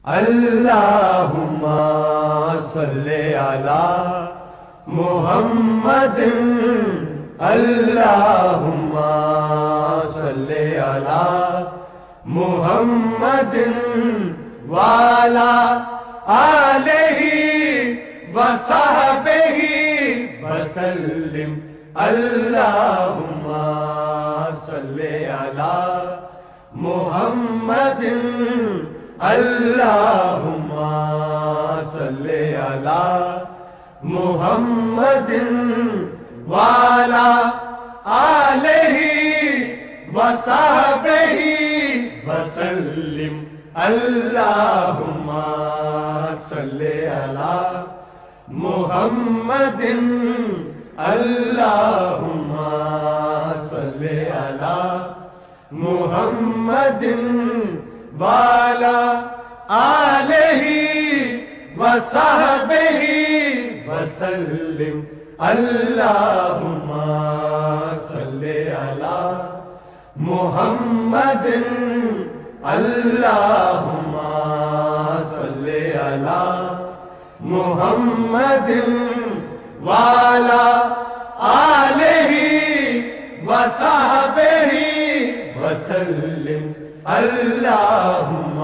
اللہم صلی علی محمد اللہم صلی علی محمد وعلی آلہ وصحبہ وسلم اللہم صلی علی محمد اللہم صلی علی محمد وعلی آلہ وصحبہ وسلم اللہم صلی علی محمد اللہم صلی علی محمد وعلی آلہ وصحبہ وسلم اللہم صلی علی محمد اللہم صلی علی محمد وعلی آلہ وصحبہ وسلم اللہم